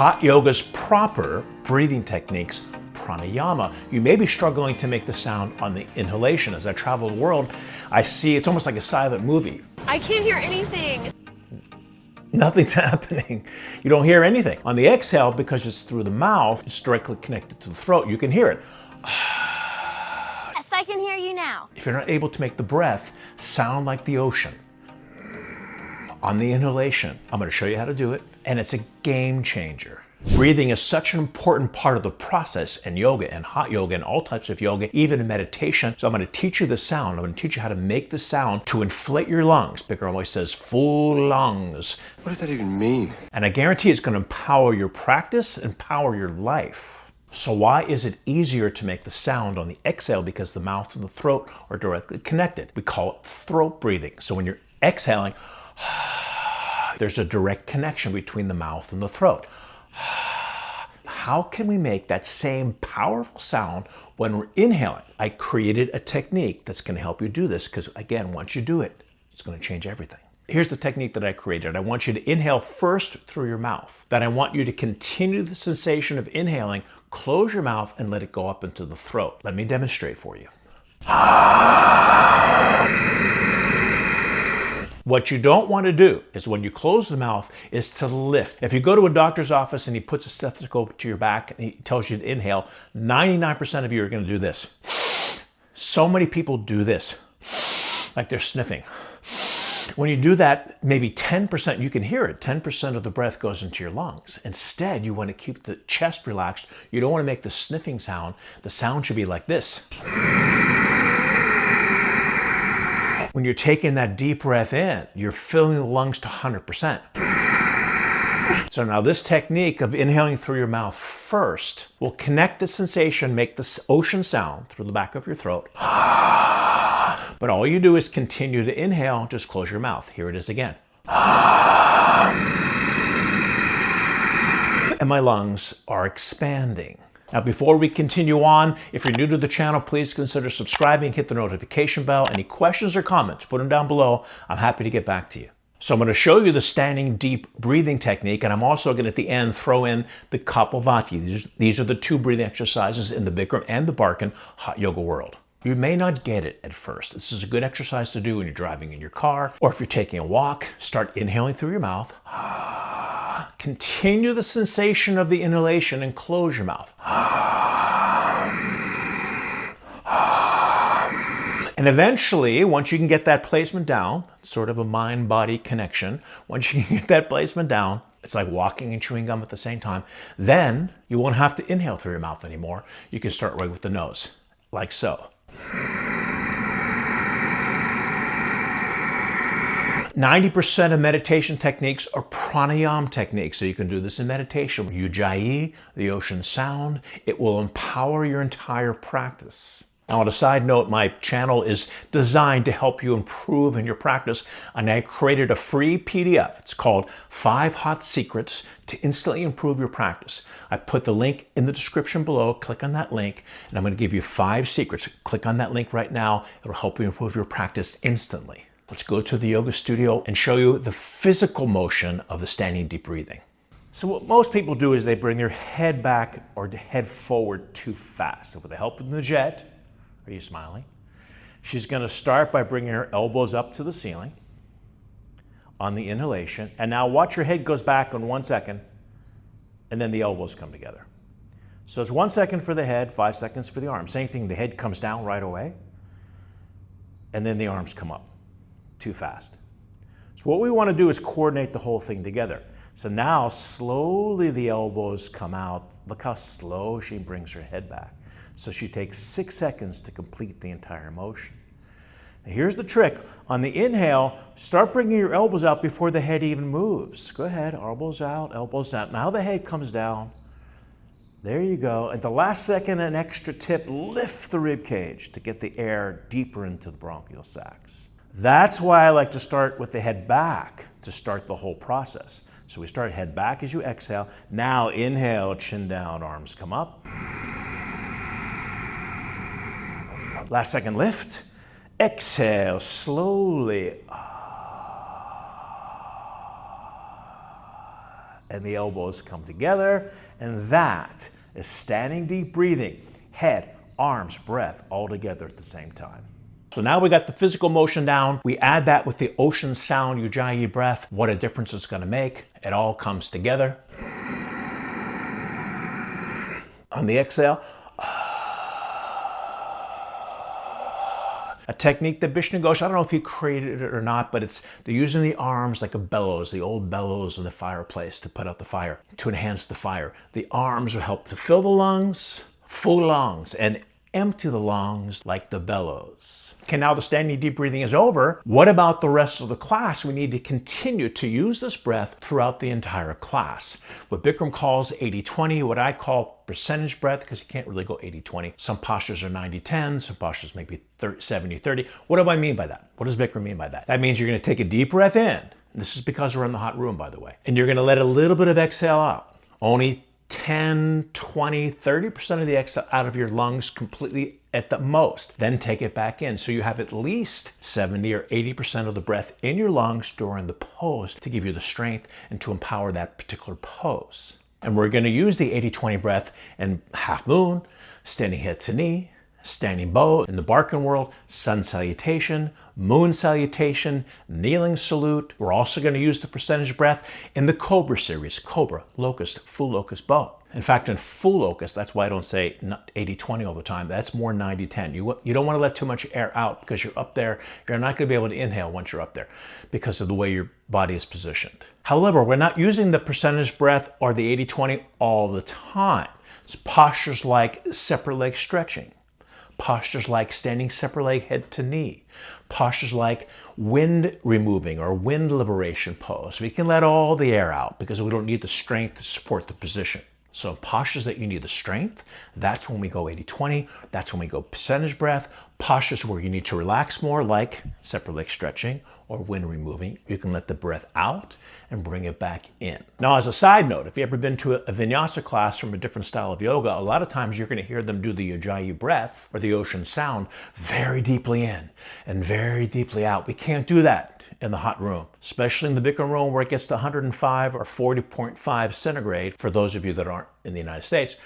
Hot yoga's proper breathing techniques, pranayama. You may be struggling to make the sound on the inhalation. As I travel the world, I see it's almost like a silent movie. I can't hear anything. Nothing's happening. You don't hear anything. On the exhale, because it's through the mouth, it's directly connected to the throat. You can hear it. Yes, I can hear you now. If you're not able to make the breath sound like the ocean, on the inhalation, I'm going to show you how to do it, and it's a game changer. Breathing is such an important part of the process in yoga and hot yoga and all types of yoga, even in meditation. So I'm going to teach you the sound. I'm going to teach you how to make the sound to inflate your lungs. Bikram always says full lungs. What does that even mean? And I guarantee it's going to empower your practice, empower your life. So why is it easier to make the sound on the exhale? Because the mouth and the throat are directly connected. We call it throat breathing. So when you're exhaling, there's a direct connection between the mouth and the throat. How can we make that same powerful sound when we're inhaling? I created a technique that's going to help you do this because, again, once you do it, it's going to change everything. Here's the technique that I created. I want you to inhale first through your mouth. Then I want you to continue the sensation of inhaling, close your mouth, and let it go up into the throat. Let me demonstrate for you. What you don't want to do is when you close the mouth is to lift. If you go to a doctor's office and he puts a stethoscope to your back and he tells you to inhale, 99% of you are going to do this. So many people do this, like they're sniffing. When you do that, maybe 10%, you can hear it, 10% of the breath goes into your lungs. Instead, you want to keep the chest relaxed. You don't want to make the sniffing sound. The sound should be like this. When you're taking that deep breath in, you're filling the lungs to 100%. So now this technique of inhaling through your mouth first will connect the sensation, make the ocean sound through the back of your throat. But all you do is continue to inhale, just close your mouth. Here it is again. And my lungs are expanding. Now, before we continue on, if you're new to the channel, please consider subscribing, hit the notification bell. Any questions or comments, put them down below. I'm happy to get back to you. So I'm going to show you the standing deep breathing technique, and I'm also going to, at the end, throw in the Kapalbhati. These are the two breathing exercises in the Bikram and the Barkan hot yoga world. You may not get it at first. This is a good exercise to do when you're driving in your car, or if you're taking a walk. Start inhaling through your mouth. Continue the sensation of the inhalation and close your mouth. And eventually, once you can get that placement down, sort of a mind-body connection, once you can get that placement down, it's like walking and chewing gum at the same time, then you won't have to inhale through your mouth anymore. You can start right with the nose, like so. 90% of meditation techniques are pranayama techniques, so you can do this in meditation. Ujjayi, the ocean sound, it will empower your entire practice. Now, on a side note, my channel is designed to help you improve in your practice, and I created a free PDF. It's called 5 Hot Secrets to Instantly Improve Your Practice. I put the link in the description below. Click on that link, and I'm going to give you 5 secrets. Click on that link right now. It'll help you improve your practice instantly. Let's go to the yoga studio and show you the physical motion of the standing deep breathing. So what most people do is they bring their head back or the head forward too fast. So with the help of the jet, are you smiling? She's going to start by bringing her elbows up to the ceiling on the inhalation. And now watch your head goes back in 1 second, and then the elbows come together. So it's 1 second for the head, 5 seconds for the arms. Same thing, the head comes down right away, and then the arms come up. Too fast. So what we want to do is coordinate the whole thing together. So now slowly the elbows come out. Look how slow she brings her head back. So she takes 6 seconds to complete the entire motion. Now here's the trick. On the inhale, start bringing your elbows out before the head even moves. Go ahead, elbows out, elbows out. Now the head comes down. There you go. At the last second, an extra tip, lift the rib cage to get the air deeper into the bronchial sacs. That's why I like to start with the head back to start the whole process. So we start head back as you exhale. Now inhale, chin down, arms come up. Last second lift. Exhale slowly. and the elbows come together, and that is standing deep breathing. Head, arms, breath, all together at the same time. So now we got the physical motion down. We add that with the ocean sound, Ujjayi breath. What a difference it's going to make. It all comes together. On the exhale, a technique that Vishnu Ghosh, I don't know if he created it or not, but they're using the arms like a bellows, the old bellows in the fireplace to put out the fire, to enhance the fire. The arms will help to fill the lungs, full lungs, and empty the lungs like the bellows. Okay, now the standing deep breathing is over. What about the rest of the class? We need to continue to use this breath throughout the entire class. What Bikram calls 80-20, what I call percentage breath, because you can't really go 80-20. Some postures are 90-10, some postures may be 70-30. What do I mean by that? What does Bikram mean by that? That means you're going to take a deep breath in. And this is because we're in the hot room, by the way. And you're going to let a little bit of exhale out. Only 10, 20, 30% of the exhale out of your lungs completely at the most. Then take it back in. So you have at least 70 or 80% of the breath in your lungs during the pose to give you the strength and to empower that particular pose. And we're going to use the 80-20 breath in half moon, standing head to knee, standing bow. In the Barkan world, sun salutation, moon salutation, kneeling salute. We're also going to use the percentage breath in the Cobra series, Cobra, Locust, Full Locust Bow. In fact, in Full Locust, that's why I don't say 80-20 all the time. That's more 90-10. You don't want to let too much air out because you're up there. You're not going to be able to inhale once you're up there because of the way your body is positioned. However, we're not using the percentage breath or the 80-20 all the time. It's postures like separate leg stretching. Postures like standing separate leg head to knee. Postures like wind removing or wind liberation pose. We can let all the air out because we don't need the strength to support the position. So postures that you need the strength, that's when we go 80-20. That's when we go percentage breath. Postures where you need to relax more, like separate leg stretching or wind removing, you can let the breath out and bring it back in. Now, as a side note, if you've ever been to a vinyasa class from a different style of yoga, a lot of times you're going to hear them do the Ujjayi breath or the ocean sound very deeply in and very deeply out. We can't do that in the hot room, especially in the Bikram room where it gets to 105 or 40.5 centigrade. For those of you that aren't in the United States,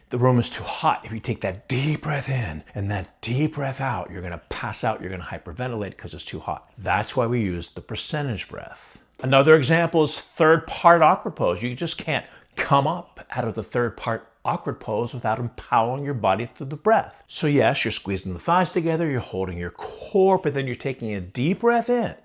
the room is too hot. If you take that deep breath in and that deep breath out, you're going to pass out, you're going to hyperventilate because it's too hot. That's why we use the percentage breath. Another example is third part awkward pose. You just can't come up out of the third part awkward pose without empowering your body through the breath. So yes, you're squeezing the thighs together, you're holding your core, but then you're taking a deep breath in.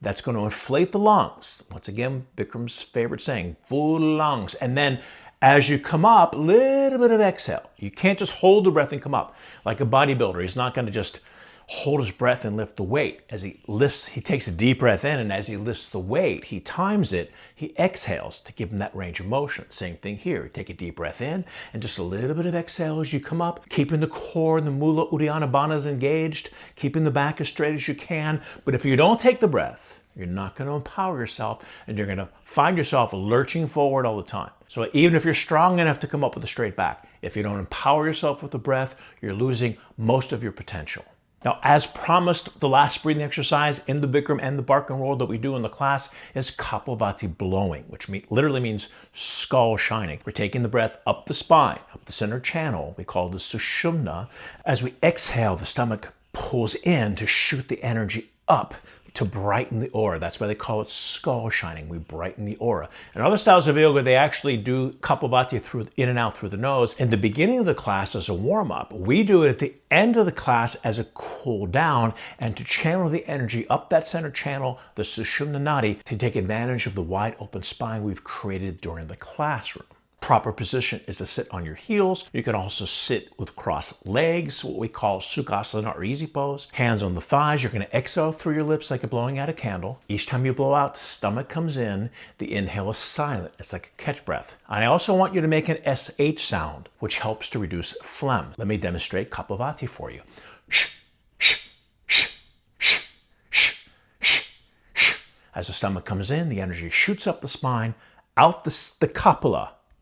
That's going to inflate the lungs. Once again, Bikram's favorite saying, full lungs. And then as you come up, a little bit of exhale. You can't just hold the breath and come up. Like a bodybuilder, he's not going to just hold his breath and lift the weight. As he lifts, he takes a deep breath in, and as he lifts the weight, he times it, he exhales to give him that range of motion. Same thing here. You take a deep breath in, and just a little bit of exhale as you come up, keeping the core and the Mula Uddiyana Bandhas engaged, keeping the back as straight as you can. But if you don't take the breath, you're not going to empower yourself, and you're going to find yourself lurching forward all the time. So even if you're strong enough to come up with a straight back, if you don't empower yourself with the breath, you're losing most of your potential. Now, as promised, the last breathing exercise in the Bikram and the Barkan world that we do in the class is Kapalbhati blowing, which literally means skull shining. We're taking the breath up the spine, up the center channel. We call this Sushumna. As we exhale, the stomach pulls in to shoot the energy up to brighten the aura. That's why they call it skull shining. We brighten the aura. In other styles of yoga, they actually do Kapalbhati in and out through the nose. In the beginning of the class as a warm-up, we do it at the end of the class as a cool down and to channel the energy up that center channel, the Sushumna Nadi, to take advantage of the wide open spine we've created during the classroom. Proper position is to sit on your heels. You can also sit with crossed legs, what we call Sukhasana or easy pose. Hands on the thighs. You're going to exhale through your lips like you're blowing out a candle. Each time you blow out, stomach comes in. The inhale is silent. It's like a catch breath. And I also want you to make an SH sound, which helps to reduce phlegm. Let me demonstrate Kapalbhati for you. Shh, shh, shh, shh, shh, shh, shh. As the stomach comes in, the energy shoots up the spine, out the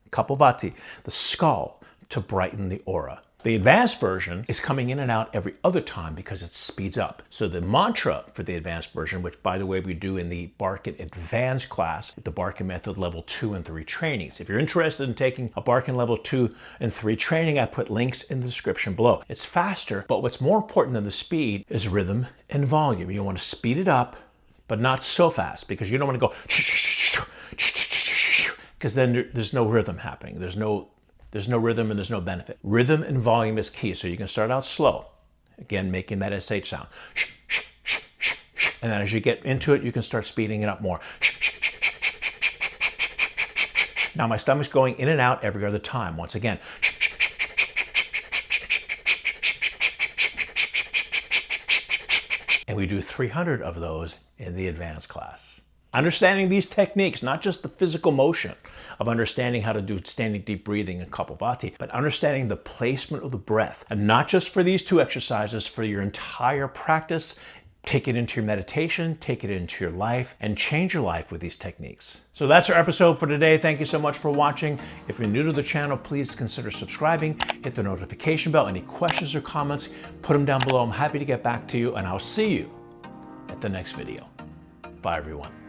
Kapalbhati, the skull, to brighten the aura. The advanced version is coming in and out every other time because it speeds up. So the mantra for the advanced version, which by the way we do in the Barkan Advanced class, the Barkan Method Level 2 and 3 trainings. If you're interested in taking a Barkan Level 2 and 3 training, I put links in the description below. It's faster, but what's more important than the speed is rhythm and volume. You want to speed it up, but not so fast, because you don't want to go because then there's no rhythm happening. There's no rhythm and there's no benefit. Rhythm and volume is key. So you can start out slow, again, making that SH sound. And then as you get into it, you can start speeding it up more. Now my stomach's going in and out every other time. Once again. And we do 300 of those in the advanced class. Understanding these techniques, not just the physical motion of understanding how to do standing deep breathing and Kapalbhati, but understanding the placement of the breath. And not just for these two exercises, for your entire practice. Take it into your meditation, take it into your life, and change your life with these techniques. So that's our episode for today. Thank you so much for watching. If you're new to the channel, please consider subscribing, hit the notification bell. Any questions or comments, put them down below. I'm happy to get back to you, and I'll see you at the next video. Bye, everyone.